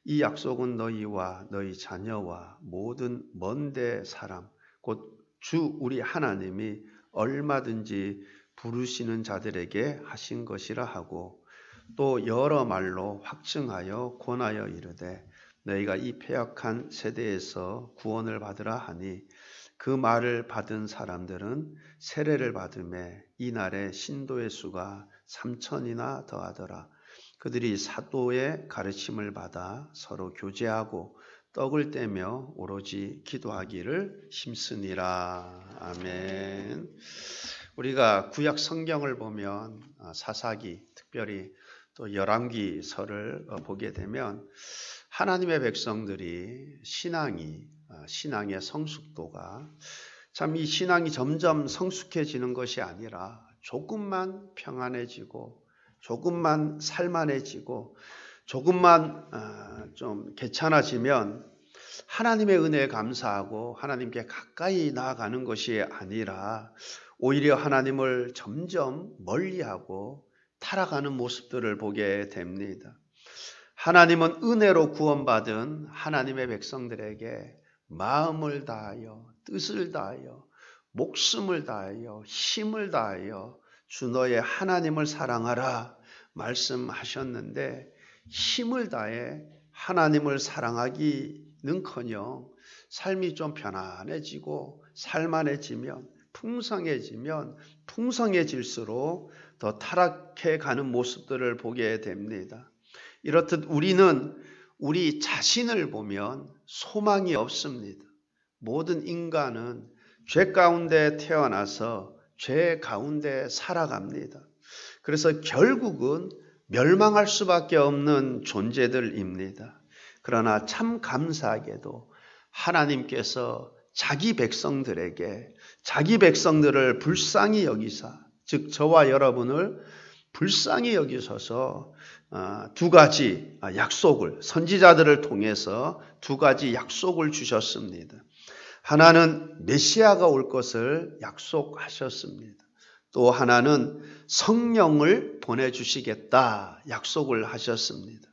이 약속은 너희와 너희 자녀와 모든 먼데 사람 곧 주 우리 하나님이 얼마든지 부르시는 자들에게 하신 것이라 하고 또 여러 말로 확증하여 권하여 이르되 너희가 이 패역한 세대에서 구원을 받으라 하니 그 말을 받은 사람들은 세례를 받음에 이날에 신도의 수가 3,000이나 더하더라. 그들이 사도의 가르침을 받아 서로 교제하고 떡을 떼며 오로지 기도하기를 힘쓰니라. 아멘. 우리가 구약 성경을 보면 사사기, 특별히 또 열왕기서를 보게 되면 하나님의 백성들이 신앙의 성숙도가 참 이 신앙이 점점 성숙해지는 것이 아니라 조금만 평안해지고 조금만 살만해지고 조금만 좀 괜찮아지면 하나님의 은혜에 감사하고 하나님께 가까이 나아가는 것이 아니라 오히려 하나님을 점점 멀리하고 타락하는 모습들을 보게 됩니다. 하나님은 은혜로 구원받은 하나님의 백성들에게 마음을 다하여 뜻을 다하여 목숨을 다하여 힘을 다하여 주 너의 하나님을 사랑하라 말씀하셨는데 힘을 다해 하나님을 사랑하기는커녕 삶이 좀 편안해지고 살만해지면 풍성해지면 풍성해질수록 더 타락해 가는 모습들을 보게 됩니다. 이렇듯 우리는 우리 자신을 보면 소망이 없습니다. 모든 인간은 죄 가운데 태어나서 죄 가운데 살아갑니다. 그래서 결국은 멸망할 수밖에 없는 존재들입니다. 그러나 참 감사하게도 하나님께서 자기 백성들을 불쌍히 여기사, 즉 저와 여러분을 불쌍히 여기셔서 두 가지 약속을 선지자들을 통해서 두 가지 약속을 주셨습니다. 하나는 메시아가 올 것을 약속하셨습니다. 또 하나는 성령을 보내주시겠다 약속을 하셨습니다.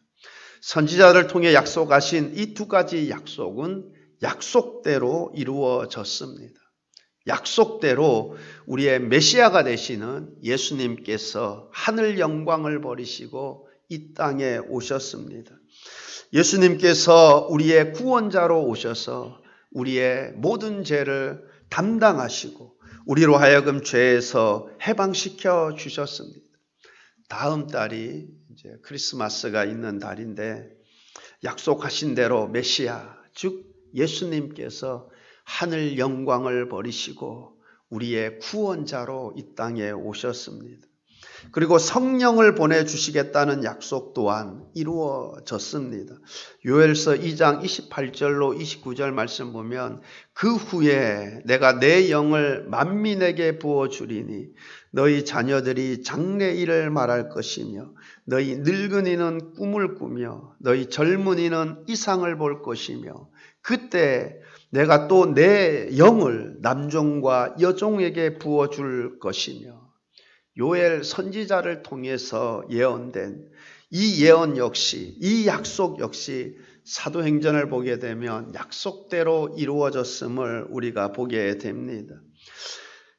선지자를 통해 약속하신 이 두 가지 약속은 약속대로 이루어졌습니다. 약속대로 우리의 메시아가 되시는 예수님께서 하늘 영광을 버리시고 이 땅에 오셨습니다. 예수님께서 우리의 구원자로 오셔서 우리의 모든 죄를 담당하시고 우리로 하여금 죄에서 해방시켜 주셨습니다. 다음 달이 이제 크리스마스가 있는 달인데 약속하신 대로 메시아, 즉 예수님께서 하늘 영광을 버리시고 우리의 구원자로 이 땅에 오셨습니다. 그리고 성령을 보내주시겠다는 약속 또한 이루어졌습니다. 요엘서 2장 28절로 29절 말씀 보면 그 후에 내가 내 영을 만민에게 부어주리니 너희 자녀들이 장래일을 말할 것이며 너희 늙은이는 꿈을 꾸며 너희 젊은이는 이상을 볼 것이며 그때 내가 또 내 영을 남종과 여종에게 부어줄 것이며 요엘 선지자를 통해서 예언된 이 예언 역시 이 약속 역시 사도행전을 보게 되면 약속대로 이루어졌음을 우리가 보게 됩니다.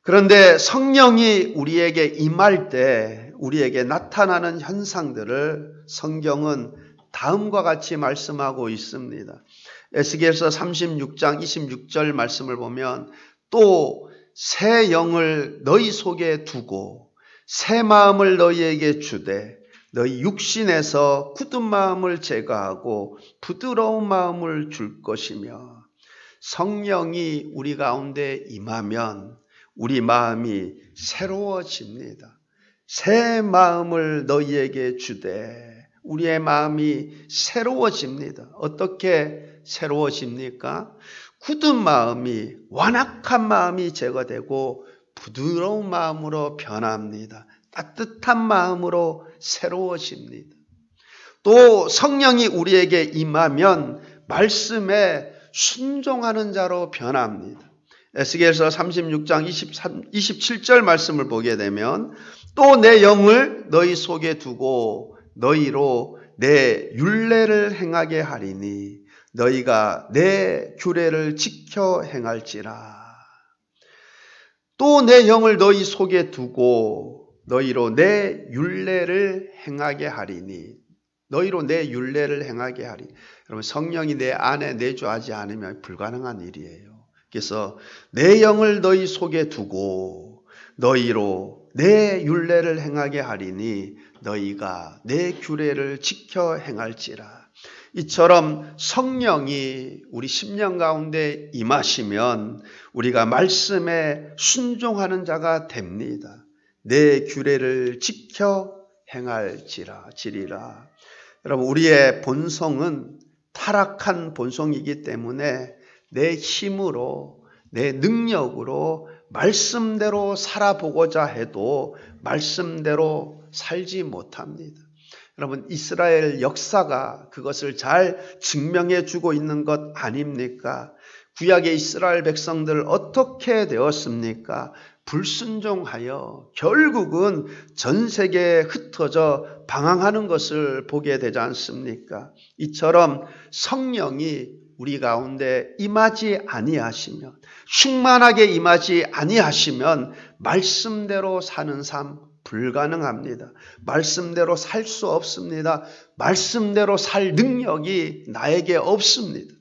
그런데 성령이 우리에게 임할 때 우리에게 나타나는 현상들을 성경은 다음과 같이 말씀하고 있습니다. 에스겔서 36장 26절 말씀을 보면 또 새 영을 너희 속에 두고 새 마음을 너희에게 주되 너희 육신에서 굳은 마음을 제거하고 부드러운 마음을 줄 것이며 성령이 우리 가운데 임하면 우리 마음이 새로워집니다. 새 마음을 너희에게 주되 우리의 마음이 새로워집니다. 어떻게 새로워집니까? 굳은 마음이 완악한 마음이 제거되고 부드러운 마음으로 변합니다. 따뜻한 마음으로 새로워집니다. 또 성령이 우리에게 임하면 말씀에 순종하는 자로 변합니다. 에스겔서 36장 27절 말씀을 보게 되면 또 내 영을 너희 속에 두고 너희로 내 율례를 행하게 하리니 너희가 내 규례를 지켜 행할지라. 또 내 영을 너희 속에 두고 너희로 내 율례를 행하게 하리니 너희로 내 율례를 행하게 하리. 여러분, 성령이 내 안에 내주하지 않으면 불가능한 일이에요. 그래서 내 영을 너희 속에 두고 너희로 내 율례를 행하게 하리니 너희가 내 규례를 지켜 행할지라. 이처럼 성령이 우리 심령 가운데 임하시면 우리가 말씀에 순종하는 자가 됩니다. 내 규례를 지켜 행할지리라. 여러분, 우리의 본성은 타락한 본성이기 때문에 내 힘으로, 내 능력으로 말씀대로 살아보고자 해도 말씀대로 살지 못합니다. 여러분, 이스라엘 역사가 그것을 잘 증명해 주고 있는 것 아닙니까? 구약의 이스라엘 백성들 어떻게 되었습니까? 불순종하여 결국은 전 세계에 흩어져 방황하는 것을 보게 되지 않습니까? 이처럼 성령이 우리 가운데 임하지 아니하시면, 충만하게 임하지 아니하시면 말씀대로 사는 삶 불가능합니다. 말씀대로 살 수 없습니다. 말씀대로 살 능력이 나에게 없습니다.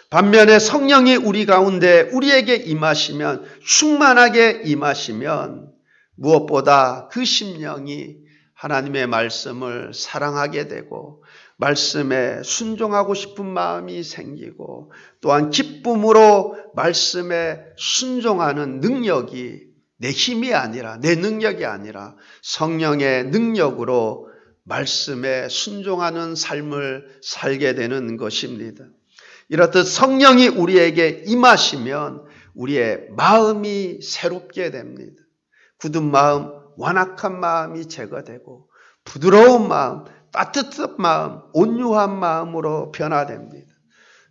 반면에 성령이 우리 가운데 우리에게 임하시면, 충만하게 임하시면 무엇보다 그 심령이 하나님의 말씀을 사랑하게 되고 말씀에 순종하고 싶은 마음이 생기고 또한 기쁨으로 말씀에 순종하는 능력이 내 힘이 아니라, 내 능력이 아니라 성령의 능력으로 말씀에 순종하는 삶을 살게 되는 것입니다. 이렇듯 성령이 우리에게 임하시면 우리의 마음이 새롭게 됩니다. 굳은 마음, 완악한 마음이 제거되고 부드러운 마음, 따뜻한 마음, 온유한 마음으로 변화됩니다.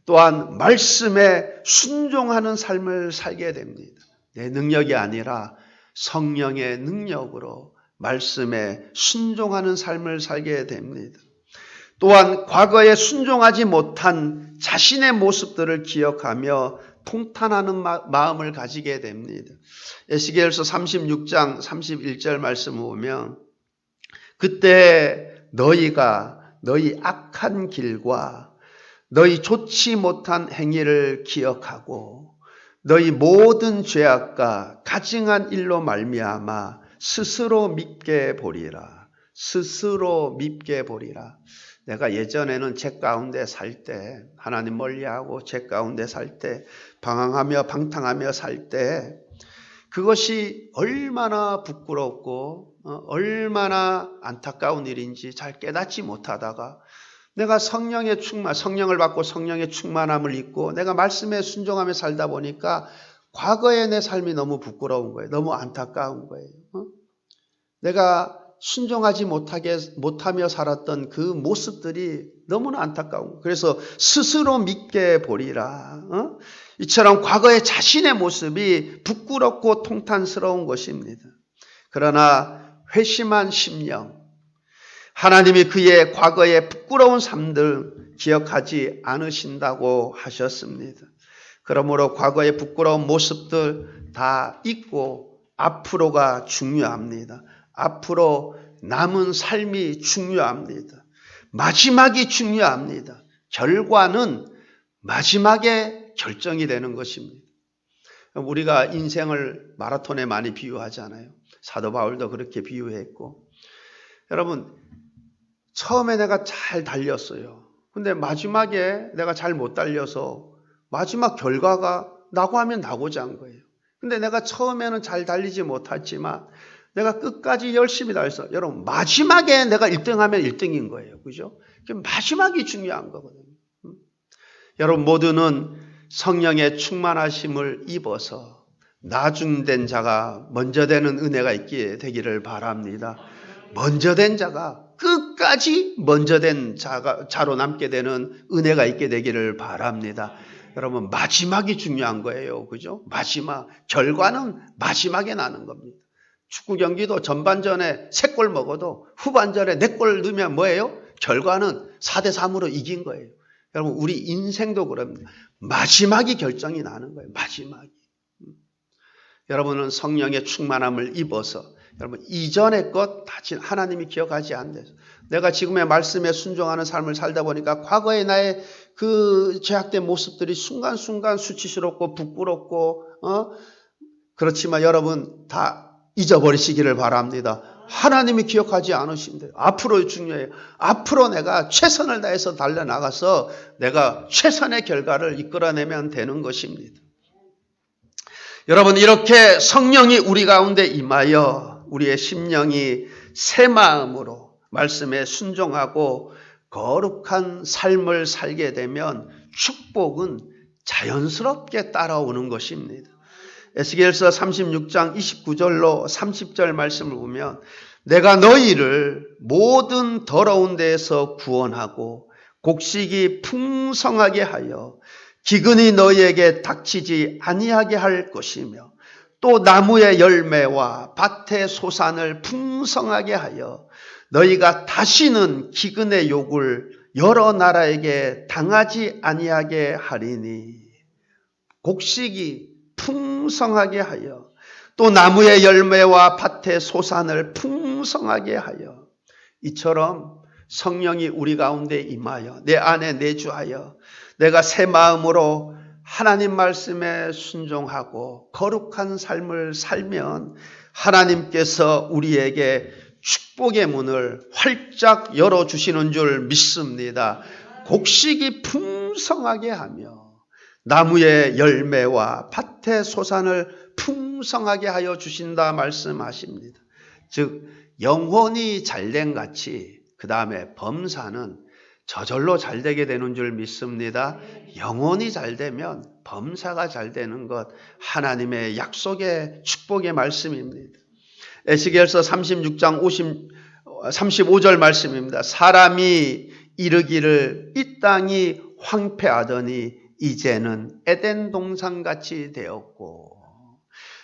또한 말씀에 순종하는 삶을 살게 됩니다. 내 능력이 아니라 성령의 능력으로 말씀에 순종하는 삶을 살게 됩니다. 또한 과거에 순종하지 못한 자신의 모습들을 기억하며 통탄하는 마음을 가지게 됩니다. 에스겔서 36장 31절 말씀을 보면 그때 너희가 너희 악한 길과 너희 좋지 못한 행위를 기억하고 너희 모든 죄악과 가증한 일로 말미암아 스스로 밉게 보리라. 스스로 밉게 보리라. 내가 예전에는 죄 가운데 살 때, 하나님 멀리하고 죄 가운데 살 때, 방황하며 방탕하며 살 때 그것이 얼마나 부끄럽고 얼마나 안타까운 일인지 잘 깨닫지 못하다가 내가 성령을 받고 성령의 충만함을 입고 내가 말씀에 순종하며 살다 보니까 과거의 내 삶이 너무 부끄러운 거예요. 너무 안타까운 거예요. 내가 순종하지 못하며 살았던 그 모습들이 너무나 안타까운 거예요. 그래서 스스로 믿게 보리라. 이처럼 과거의 자신의 모습이 부끄럽고 통탄스러운 것입니다. 그러나 회심한 심령, 하나님이 그의 과거의 부끄러운 삶들 기억하지 않으신다고 하셨습니다. 그러므로 과거의 부끄러운 모습들 다 잊고 앞으로가 중요합니다. 앞으로 남은 삶이 중요합니다. 마지막이 중요합니다. 결과는 마지막에 결정이 되는 것입니다. 우리가 인생을 마라톤에 많이 비유하잖아요. 사도 바울도 그렇게 비유했고, 여러분 처음에 내가 잘 달렸어요. 근데 마지막에 내가 잘 못 달려서 마지막 결과가 나고 하면 나고자 한 거예요. 근데 내가 처음에는 잘 달리지 못했지만 내가 끝까지 열심히 달려서 여러분 마지막에 내가 1등하면 1등인 거예요. 그죠? 마지막이 중요한 거거든요. 여러분 모두는 성령의 충만하심을 입어서 나중된 자가 먼저 되는 은혜가 있게 되기를 바랍니다. 먼저 된 자가 끝까지 먼저 된 자로 남게 되는 은혜가 있게 되기를 바랍니다. 여러분 마지막이 중요한 거예요. 그죠? 마지막, 결과는 마지막에 나는 겁니다. 축구 경기도 전반전에 3골 먹어도 후반전에 4골 넣으면 뭐예요? 결과는 4대3으로 이긴 거예요. 여러분 우리 인생도 그럽니다. 마지막이 결정이 나는 거예요. 마지막이. 여러분은 성령의 충만함을 입어서 여러분 이전의 것 다 하나님이 기억하지 않는다. 내가 지금의 말씀에 순종하는 삶을 살다 보니까 과거의 나의 그 죄악된 모습들이 순간순간 수치스럽고 부끄럽고 그렇지만 여러분 다 잊어버리시기를 바랍니다. 하나님이 기억하지 않으신대요. 앞으로 중요해요. 앞으로 내가 최선을 다해서 달려나가서 내가 최선의 결과를 이끌어내면 되는 것입니다. 여러분 이렇게 성령이 우리 가운데 임하여 우리의 심령이 새 마음으로 말씀에 순종하고 거룩한 삶을 살게 되면 축복은 자연스럽게 따라오는 것입니다. 에스겔서 36장 29절로 30절 말씀을 보면 내가 너희를 모든 더러운 데에서 구원하고 곡식이 풍성하게 하여 기근이 너희에게 닥치지 아니하게 할 것이며 또 나무의 열매와 밭의 소산을 풍성하게 하여 너희가 다시는 기근의 욕을 여러 나라에게 당하지 아니하게 하리니 곡식이 풍성하게 하여 또 나무의 열매와 밭의 소산을 풍성하게 하여 이처럼 성령이 우리 가운데 임하여 내 안에 내주하여 내가 새 마음으로 하나님 말씀에 순종하고 거룩한 삶을 살면 하나님께서 우리에게 축복의 문을 활짝 열어주시는 줄 믿습니다. 곡식이 풍성하게 하며 나무의 열매와 밭의 소산을 풍성하게 하여 주신다 말씀하십니다. 즉 영혼이 잘된 같이 그 다음에 범사는 저절로 잘 되게 되는 줄 믿습니다. 영혼이 잘 되면 범사가 잘 되는 것 하나님의 약속의 축복의 말씀입니다. 에스겔서 36장 35절 말씀입니다. 사람이 이르기를 이 땅이 황폐하더니 이제는 에덴 동산같이 되었고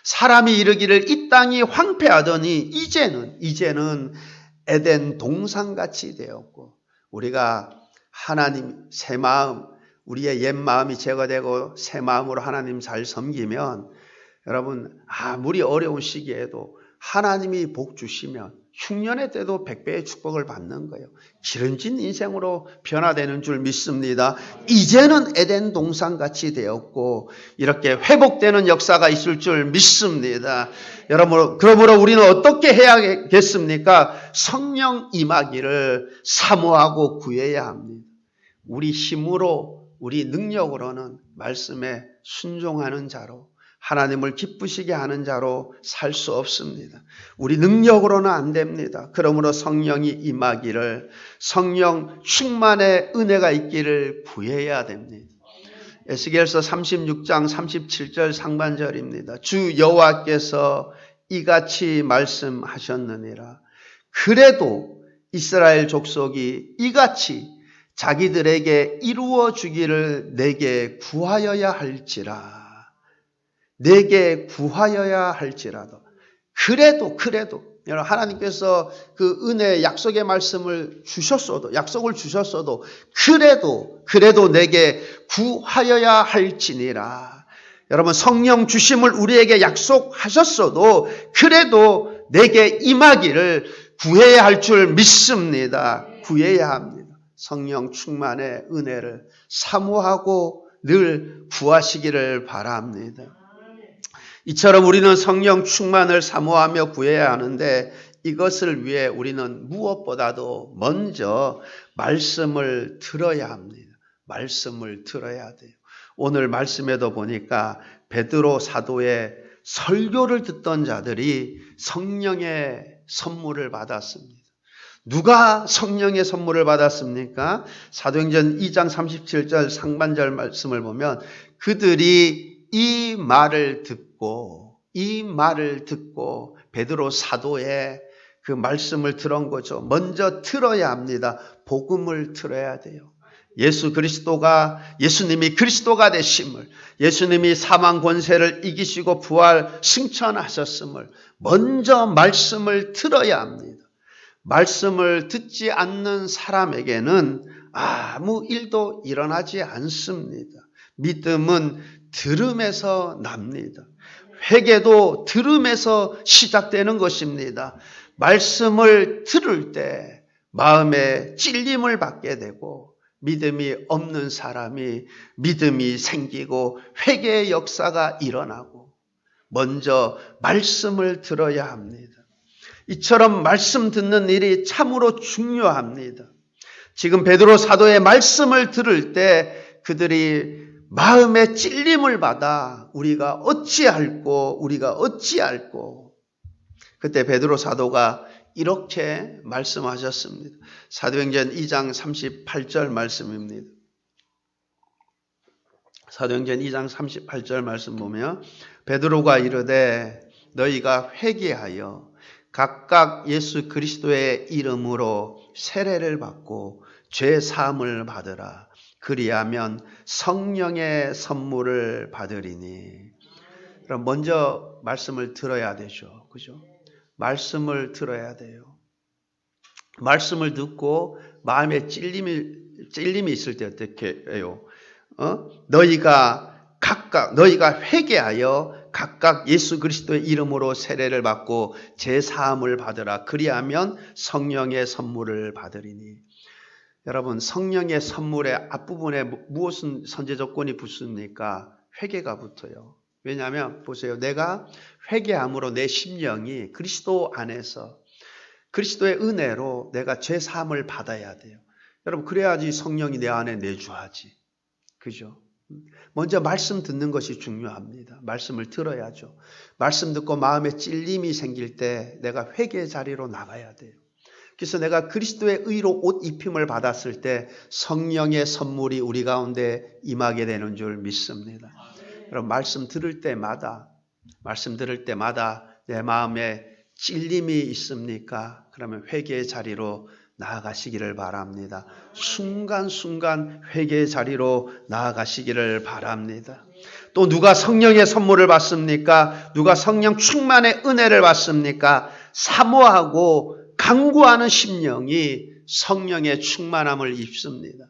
사람이 이르기를 이 땅이 황폐하더니 이제는 에덴 동산같이 되었고 우리가 하나님 새 마음 우리의 옛 마음이 제거되고 새 마음으로 하나님 잘 섬기면 여러분 아무리 어려운 시기에도 하나님이 복 주시면 흉년의 때도 100배의 축복을 받는 거예요. 기름진 인생으로 변화되는 줄 믿습니다. 이제는 에덴 동산같이 되었고 이렇게 회복되는 역사가 있을 줄 믿습니다. 여러분 그러므로 우리는 어떻게 해야겠습니까? 성령 임하기를 사모하고 구해야 합니다. 우리 힘으로 우리 능력으로는 말씀에 순종하는 자로 하나님을 기쁘시게 하는 자로 살 수 없습니다. 우리 능력으로는 안 됩니다. 그러므로 성령이 임하기를 성령 충만의 은혜가 있기를 구해야 됩니다. 에스겔서 36장 37절 상반절입니다. 주 여호와께서 이같이 말씀하셨느니라. 그래도 이스라엘 족속이 이같이 자기들에게 이루어 주기를 내게 구하여야 할지라. 내게 구하여야 할지라도 그래도 여러분 하나님께서 그 은혜 약속의 말씀을 주셨어도 약속을 주셨어도 그래도 내게 구하여야 할지니라. 여러분 성령 주심을 우리에게 약속하셨어도 그래도 내게 임하기를 구해야 할 줄 믿습니다. 구해야 합니다. 성령 충만의 은혜를 사모하고 늘 구하시기를 바랍니다. 이처럼 우리는 성령 충만을 사모하며 구해야 하는데 이것을 위해 우리는 무엇보다도 먼저 말씀을 들어야 합니다. 말씀을 들어야 돼요. 오늘 말씀에도 보니까 베드로 사도의 설교를 듣던 자들이 성령의 선물을 받았습니다. 누가 성령의 선물을 받았습니까? 사도행전 2장 37절 상반절 말씀을 보면 그들이 이 말을 듣고 베드로 사도의 그 말씀을 들은 거죠. 먼저 들어야 합니다. 복음을 들어야 돼요. 예수님이 그리스도가 되심을, 예수님이 사망 권세를 이기시고 부활 승천하셨음을 먼저 말씀을 들어야 합니다. 말씀을 듣지 않는 사람에게는 아무 일도 일어나지 않습니다. 믿음은 들음에서 납니다. 회개도 들음에서 시작되는 것입니다. 말씀을 들을 때 마음에 찔림을 받게 되고 믿음이 없는 사람이 믿음이 생기고 회개의 역사가 일어나고 먼저 말씀을 들어야 합니다. 이처럼 말씀 듣는 일이 참으로 중요합니다. 지금 베드로 사도의 말씀을 들을 때 그들이 마음에 찔림을 받아 우리가 어찌할꼬 그때 베드로 사도가 이렇게 말씀하셨습니다. 사도행전 2장 38절 말씀입니다. 사도행전 2장 38절 말씀 보면 베드로가 이르되 너희가 회개하여 각각 예수 그리스도의 이름으로 세례를 받고 죄 사함을 받으라. 그리하면 성령의 선물을 받으리니. 그럼 먼저 말씀을 들어야 되죠. 그죠? 말씀을 들어야 돼요. 말씀을 듣고 마음에 찔림이 있을 때 어떻게 해요? 너희가 회개하여 각각 예수 그리스도의 이름으로 세례를 받고 제 사함을 받으라. 그리하면 성령의 선물을 받으리니. 여러분, 성령의 선물의 앞부분에 무엇은 선제 조건이 붙습니까? 회개가 붙어요. 왜냐하면 보세요. 내가 회개함으로 내 심령이 그리스도 안에서 그리스도의 은혜로 내가 죄 사함을 받아야 돼요. 여러분, 그래야지 성령이 내 안에 내주하지. 그죠? 먼저 말씀 듣는 것이 중요합니다. 말씀을 들어야죠. 말씀 듣고 마음에 찔림이 생길 때 내가 회개의 자리로 나가야 돼요. 그래서 내가 그리스도의 의로 옷 입힘을 받았을 때 성령의 선물이 우리 가운데 임하게 되는 줄 믿습니다. 여러분, 말씀 들을 때마다 내 마음에 찔림이 있습니까? 그러면 회개의 자리로 나아가시기를 바랍니다. 순간순간 회개의 자리로 나아가시기를 바랍니다. 또 누가 성령의 선물을 받습니까? 누가 성령 충만의 은혜를 받습니까? 사모하고 간구하는 심령이 성령의 충만함을 입습니다.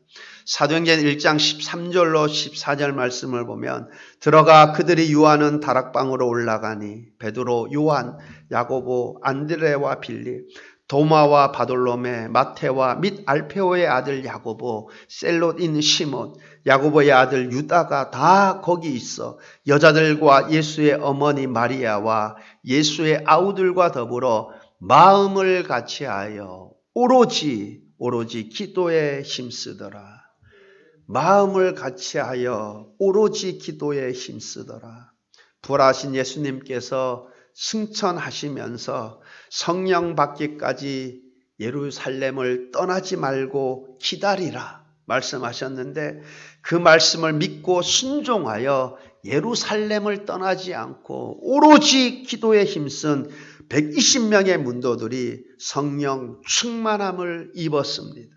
사도행전 1장 13절로 14절 말씀을 보면 들어가 그들이 유하는 다락방으로 올라가니 베드로, 요한, 야고보, 안드레와 빌립, 도마와 바돌로메, 마테와 및 알페오의 아들 야고보, 셀롯인 시몬, 야고보의 아들 유다가 다 거기 있어 여자들과 예수의 어머니 마리아와 예수의 아우들과 더불어 마음을 같이하여 오로지 기도에 힘쓰더라. 마음을 같이하여 오로지 기도에 힘쓰더라. 부활하신 예수님께서 승천하시면서 성령 받기까지 예루살렘을 떠나지 말고 기다리라 말씀하셨는데 그 말씀을 믿고 순종하여 예루살렘을 떠나지 않고 오로지 기도에 힘쓴 120명의 문도들이 성령 충만함을 입었습니다.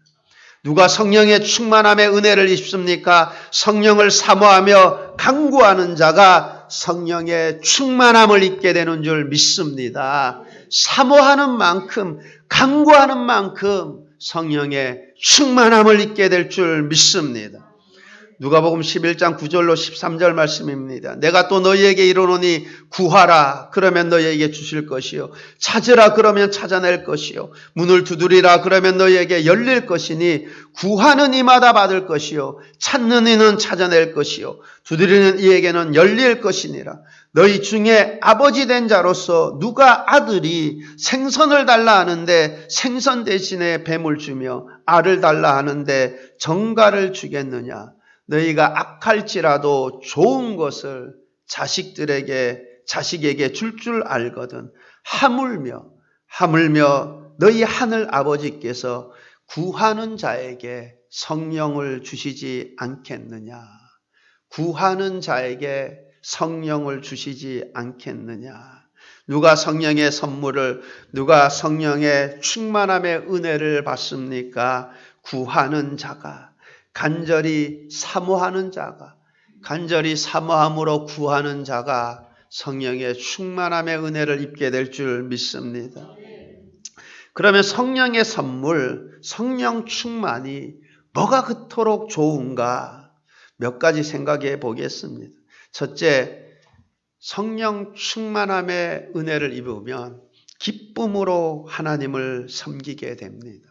누가 성령의 충만함의 은혜를 입습니까? 성령을 사모하며 간구하는 자가 성령의 충만함을 입게 되는 줄 믿습니다. 사모하는 만큼, 간구하는 만큼 성령의 충만함을 입게 될 줄 믿습니다. 누가복음 11장 9절로 13절 말씀입니다. 내가 또 너희에게 이르노니 구하라 그러면 너희에게 주실 것이요 찾으라 그러면 찾아낼 것이요 문을 두드리라 그러면 너희에게 열릴 것이니 구하는 이마다 받을 것이요 찾는 이는 찾아낼 것이요 두드리는 이에게는 열릴 것이니라. 너희 중에 아버지 된 자로서 누가 아들이 생선을 달라 하는데 생선 대신에 뱀을 주며 알을 달라 하는데 정갈을 주겠느냐. 너희가 악할지라도 좋은 것을 자식에게 줄 알거든. 하물며 너희 하늘 아버지께서 구하는 자에게 성령을 주시지 않겠느냐. 구하는 자에게 성령을 주시지 않겠느냐. 누가 성령의 선물을, 누가 성령의 충만함의 은혜를 받습니까? 구하는 자가, 간절히 사모하는 자가, 간절히 사모함으로 구하는 자가 성령의 충만함의 은혜를 입게 될 줄 믿습니다. 그러면 성령의 선물, 성령 충만이 뭐가 그토록 좋은가? 몇 가지 생각해 보겠습니다. 첫째, 성령 충만함의 은혜를 입으면 기쁨으로 하나님을 섬기게 됩니다.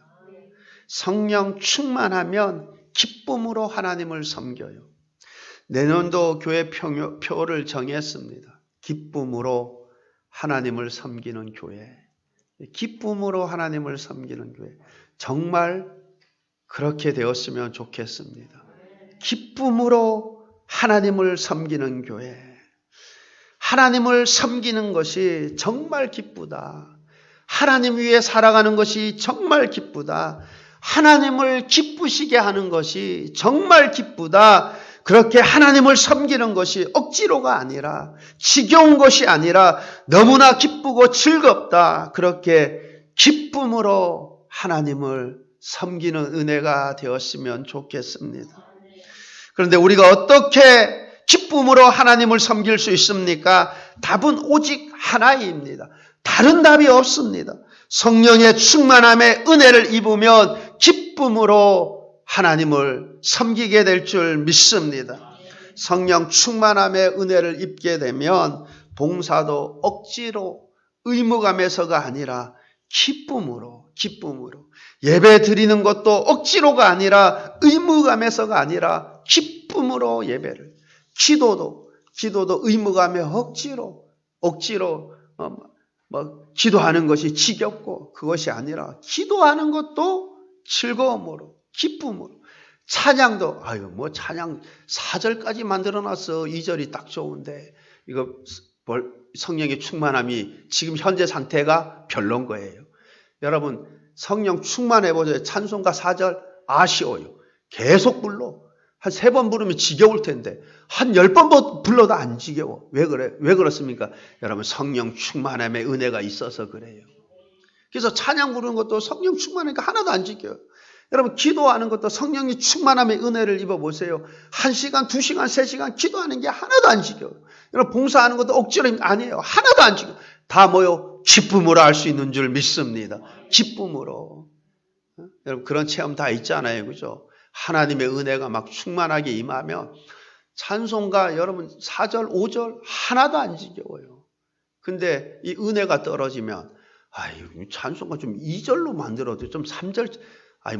성령 충만하면 기쁨으로 하나님을 섬겨요. 내년도 교회 표를 정했습니다. 기쁨으로 하나님을 섬기는 교회. 기쁨으로 하나님을 섬기는 교회. 정말 그렇게 되었으면 좋겠습니다. 기쁨으로 하나님을 섬기는 교회. 하나님을 섬기는 것이 정말 기쁘다. 하나님 위에 살아가는 것이 정말 기쁘다. 하나님을 기쁘시게 하는 것이 정말 기쁘다. 그렇게 하나님을 섬기는 것이 억지로가 아니라, 지겨운 것이 아니라 너무나 기쁘고 즐겁다. 그렇게 기쁨으로 하나님을 섬기는 은혜가 되었으면 좋겠습니다. 그런데 우리가 어떻게 기쁨으로 하나님을 섬길 수 있습니까? 답은 오직 하나입니다. 다른 답이 없습니다. 성령의 충만함의 은혜를 입으면 기쁨으로 하나님을 섬기게 될 줄 믿습니다. 성령 충만함의 은혜를 입게 되면 봉사도 억지로 의무감에서가 아니라 기쁨으로 예배 드리는 것도 억지로가 아니라 의무감에서가 아니라 기쁨으로 예배를, 기도도 의무감에 억지로 기도하는 것이 지겹고 그것이 아니라 기도하는 것도 즐거움으로, 기쁨으로. 찬양도 찬양 4절까지 만들어놨어. 2절이 딱 좋은데 이거 성령의 충만함이 지금 현재 상태가 별론 거예요. 여러분 성령 충만해보세요. 찬송가 4절 아쉬워요. 계속 불러. 한 3번 부르면 지겨울 텐데 한 10번 불러도 안 지겨워. 왜 그래? 왜 그렇습니까? 여러분 성령 충만함의 은혜가 있어서 그래요. 그래서 찬양 부르는 것도 성령 충만하니까 하나도 안 지겨워요. 여러분 기도하는 것도 성령이 충만함의 은혜를 입어보세요. 1시간, 2시간, 3시간 기도하는 게 하나도 안 지겨워요. 여러분 봉사하는 것도 억지로 아니에요. 하나도 안 지겨워요. 다 뭐요? 기쁨으로 할 수 있는 줄 믿습니다. 기쁨으로. 여러분 그런 체험 다 있잖아요. 그죠? 하나님의 은혜가 막 충만하게 임하면 찬송가 여러분 4절, 5절 하나도 안 지겨워요. 근데 이 은혜가 떨어지면 찬송가 좀 2절로 만들어도 좀 3절,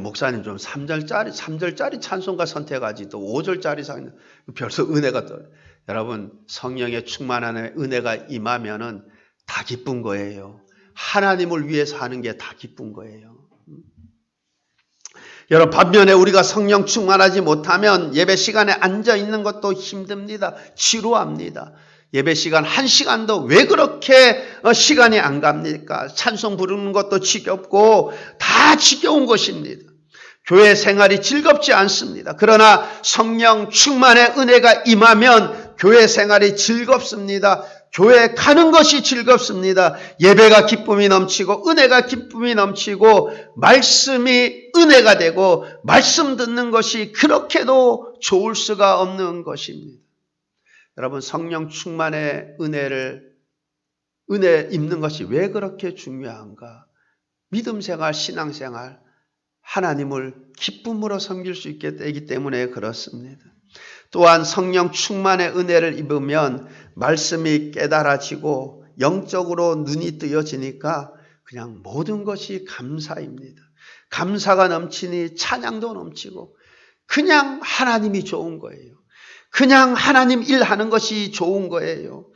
목사님 좀 3절짜리 찬송가 선택하지 또 5절짜리 벌써 은혜가 떨어져요. 여러분 성령의 충만한 은혜가 임하면은 다 기쁜 거예요. 하나님을 위해서 하는 게 다 기쁜 거예요. 여러분 반면에 우리가 성령 충만하지 못하면 예배 시간에 앉아 있는 것도 힘듭니다. 지루합니다. 예배 시간 1시간도 왜 그렇게 시간이 안 갑니까? 찬송 부르는 것도 지겹고 다 지겨운 것입니다. 교회 생활이 즐겁지 않습니다. 그러나 성령 충만의 은혜가 임하면 교회 생활이 즐겁습니다. 교회 가는 것이 즐겁습니다. 예배가 기쁨이 넘치고 은혜가 기쁨이 넘치고 말씀이 은혜가 되고 말씀 듣는 것이 그렇게도 좋을 수가 없는 것입니다. 여러분 성령 충만의 은혜 입는 것이 왜 그렇게 중요한가? 믿음 생활, 신앙 생활, 하나님을 기쁨으로 섬길 수 있게 되기 때문에 그렇습니다. 또한 성령 충만의 은혜를 입으면 말씀이 깨달아지고 영적으로 눈이 뜨여지니까 그냥 모든 것이 감사입니다. 감사가 넘치니 찬양도 넘치고 그냥 하나님이 좋은 거예요. 그냥 하나님 일하는 것이 좋은 거예요.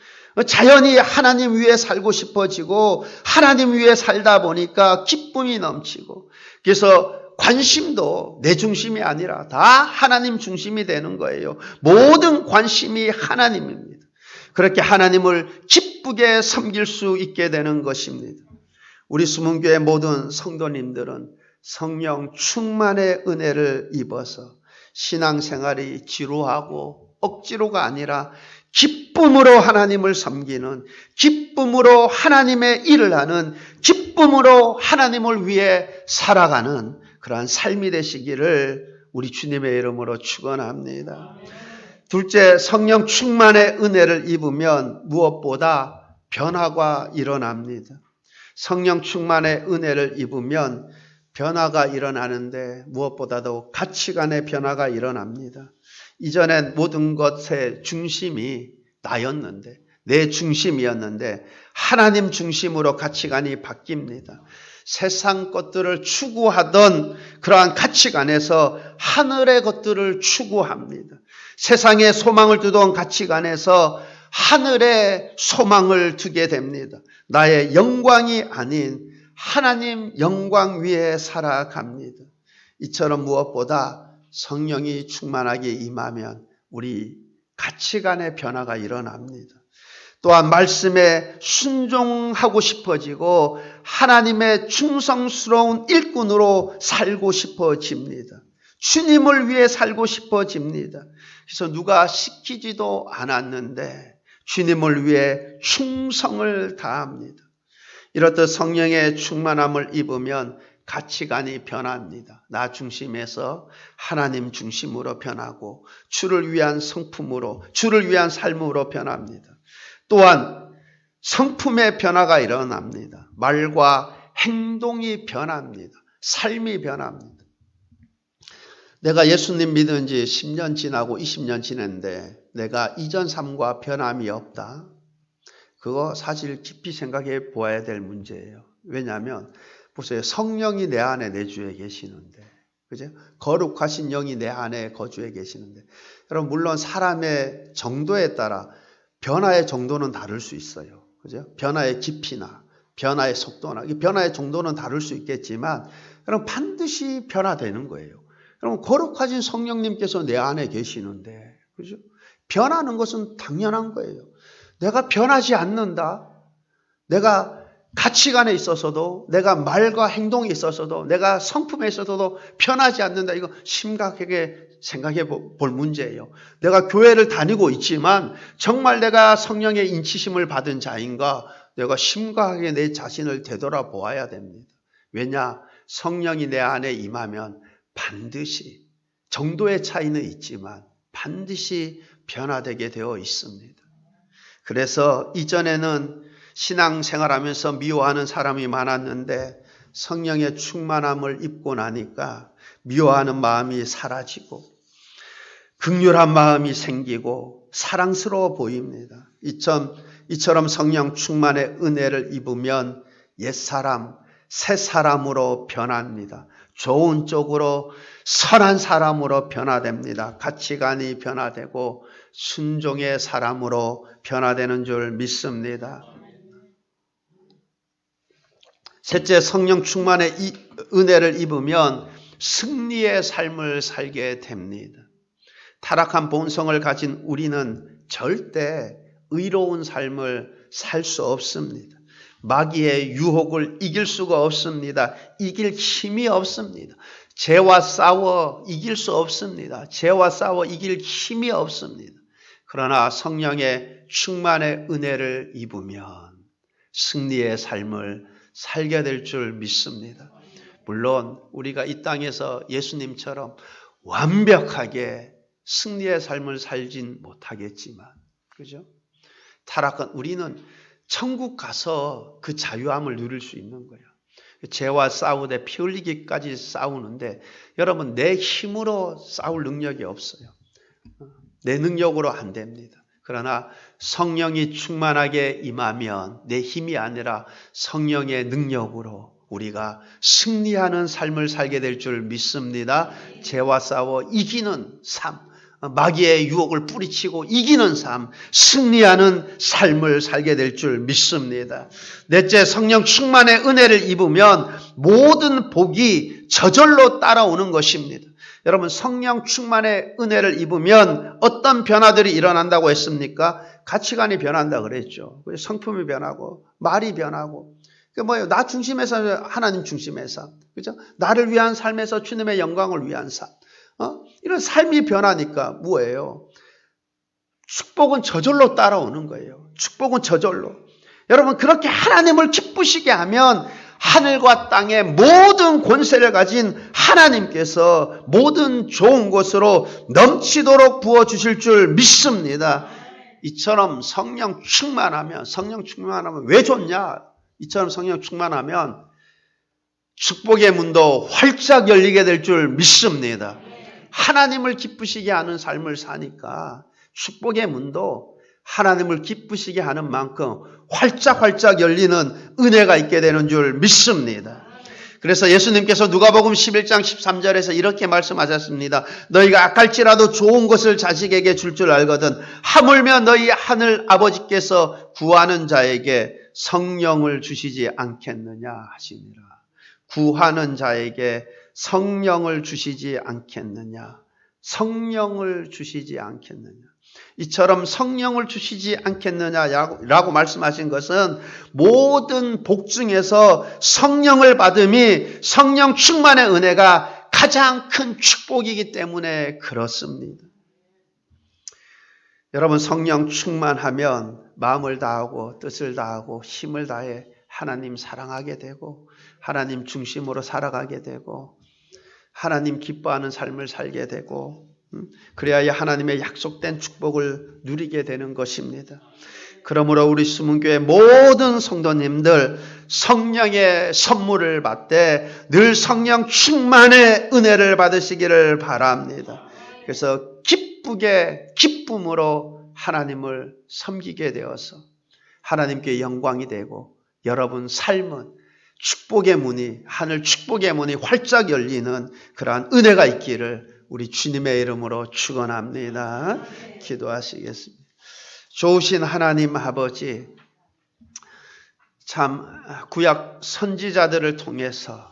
자연히 하나님 위에 살고 싶어지고 하나님 위에 살다 보니까 기쁨이 넘치고 그래서 관심도 내 중심이 아니라 다 하나님 중심이 되는 거예요. 모든 관심이 하나님입니다. 그렇게 하나님을 기쁘게 섬길 수 있게 되는 것입니다. 우리 수문교회 모든 성도님들은 성령 충만의 은혜를 입어서 신앙생활이 지루하고 억지로가 아니라 기쁨으로 하나님을 섬기는, 기쁨으로 하나님의 일을 하는, 기쁨으로 하나님을 위해 살아가는 그러한 삶이 되시기를 우리 주님의 이름으로 축원합니다. 둘째, 성령 충만의 은혜를 입으면 무엇보다 변화가 일어납니다. 성령 충만의 은혜를 입으면 변화가 일어나는데 무엇보다도 가치관의 변화가 일어납니다. 이전엔 모든 것의 중심이 나였는데, 내 중심이었는데 하나님 중심으로 가치관이 바뀝니다. 세상 것들을 추구하던 그러한 가치관에서 하늘의 것들을 추구합니다. 세상에 소망을 두던 가치관에서 하늘의 소망을 두게 됩니다. 나의 영광이 아닌 하나님 영광 위에 살아갑니다. 이처럼 무엇보다 성령이 충만하게 임하면 우리 가치관의 변화가 일어납니다. 또한 말씀에 순종하고 싶어지고 하나님의 충성스러운 일꾼으로 살고 싶어집니다. 주님을 위해 살고 싶어집니다. 그래서 누가 시키지도 않았는데 주님을 위해 충성을 다합니다. 이렇듯 성령의 충만함을 입으면 가치관이 변합니다. 나 중심에서 하나님 중심으로 변하고 주를 위한 성품으로, 주를 위한 삶으로 변합니다. 또한 성품의 변화가 일어납니다. 말과 행동이 변합니다. 삶이 변합니다. 내가 예수님 믿은 지 10년 지나고 20년 지냈는데 내가 이전 삶과 변함이 없다. 그거 사실 깊이 생각해 보아야 될 문제예요. 왜냐하면 보세요. 성령이 내 안에 내주에 계시는데, 그죠? 거룩하신 영이 내 안에 거주해 계시는데, 여러분 물론 사람의 정도에 따라 변화의 정도는 다를 수 있어요. 그죠? 변화의 깊이나 변화의 속도나 변화의 정도는 다를 수 있겠지만 그럼 반드시 변화되는 거예요. 그럼 거룩하신 성령님께서 내 안에 계시는데, 그죠? 변하는 것은 당연한 거예요. 내가 변하지 않는다. 내가 가치관에 있어서도, 내가 말과 행동에 있어서도, 내가 성품에 있어서도 변하지 않는다. 이거 심각하게 생각해 볼 문제예요. 내가 교회를 다니고 있지만 정말 내가 성령의 인치심을 받은 자인가? 내가 심각하게 내 자신을 되돌아보아야 됩니다. 왜냐? 성령이 내 안에 임하면 반드시, 정도의 차이는 있지만 반드시 변화되게 되어 있습니다. 그래서 이전에는 신앙생활하면서 미워하는 사람이 많았는데 성령의 충만함을 입고 나니까 미워하는 마음이 사라지고 긍휼한 마음이 생기고 사랑스러워 보입니다. 이처럼 성령 충만의 은혜를 입으면 옛사람, 새 사람으로 변합니다. 좋은 쪽으로 선한 사람으로 변화됩니다. 가치관이 변화되고 순종의 사람으로 변화되는 줄 믿습니다. 셋째, 성령 충만의 은혜를 입으면 승리의 삶을 살게 됩니다. 타락한 본성을 가진 우리는 절대 의로운 삶을 살 수 없습니다. 마귀의 유혹을 이길 수가 없습니다. 이길 힘이 없습니다. 죄와 싸워 이길 수 없습니다. 죄와 싸워 이길 힘이 없습니다. 그러나 성령의 충만의 은혜를 입으면 승리의 삶을 살게 될 줄 믿습니다. 물론 우리가 이 땅에서 예수님처럼 완벽하게 승리의 삶을 살진 못하겠지만, 그죠? 타락한 우리는 천국 가서 그 자유함을 누릴 수 있는 거예요. 죄와 싸우되 피 흘리기까지 싸우는데 여러분 내 힘으로 싸울 능력이 없어요. 내 능력으로 안 됩니다. 그러나 성령이 충만하게 임하면 내 힘이 아니라 성령의 능력으로 우리가 승리하는 삶을 살게 될 줄 믿습니다. 죄와 싸워 이기는 삶, 마귀의 유혹을 뿌리치고 이기는 삶, 승리하는 삶을 살게 될 줄 믿습니다. 넷째, 성령 충만의 은혜를 입으면 모든 복이 저절로 따라오는 것입니다. 여러분 성령 충만의 은혜를 입으면 어떤 변화들이 일어난다고 했습니까? 가치관이 변한다 그랬죠. 성품이 변하고 말이 변하고. 그 뭐예요? 나 중심에서 하나님 중심의 삶, 그죠? 나를 위한 삶에서 주님의 영광을 위한 삶. 이런 삶이 변하니까 뭐예요? 축복은 저절로 따라오는 거예요. 축복은 저절로. 여러분 그렇게 하나님을 기쁘시게 하면 하늘과 땅의 모든 권세를 가진 하나님께서 모든 좋은 것으로 넘치도록 부어주실 줄 믿습니다. 이처럼 성령 충만하면 왜 좋냐? 이처럼 성령 충만하면 축복의 문도 활짝 열리게 될 줄 믿습니다. 하나님을 기쁘시게 하는 삶을 사니까 축복의 문도 하나님을 기쁘시게 하는 만큼 활짝 열리는 은혜가 있게 되는 줄 믿습니다. 그래서 예수님께서 누가복음 11장 13절에서 이렇게 말씀하셨습니다. 너희가 악할지라도 좋은 것을 자식에게 줄 알거든 하물며 너희 하늘 아버지께서 구하는 자에게 성령을 주시지 않겠느냐 하시니라. 구하는 자에게 성령을 주시지 않겠느냐. 성령을 주시지 않겠느냐. 이처럼 성령을 주시지 않겠느냐라고 말씀하신 것은 모든 복 중에서 성령을 받음이 성령 충만의 은혜가 가장 큰 축복이기 때문에 그렇습니다. 여러분 성령 충만하면 마음을 다하고 뜻을 다하고 힘을 다해 하나님 사랑하게 되고 하나님 중심으로 살아가게 되고 하나님 기뻐하는 삶을 살게 되고 그래야 하나님의 약속된 축복을 누리게 되는 것입니다. 그러므로 우리 수문교회 모든 성도님들 성령의 선물을 받되 늘 성령 충만의 은혜를 받으시기를 바랍니다. 그래서 기쁨으로 하나님을 섬기게 되어서 하나님께 영광이 되고 여러분 삶은 축복의 문이 하늘 축복의 문이 활짝 열리는 그러한 은혜가 있기를 우리 주님의 이름으로 축원합니다. 기도하시겠습니다. 좋으신 하나님 아버지 참 구약 선지자들을 통해서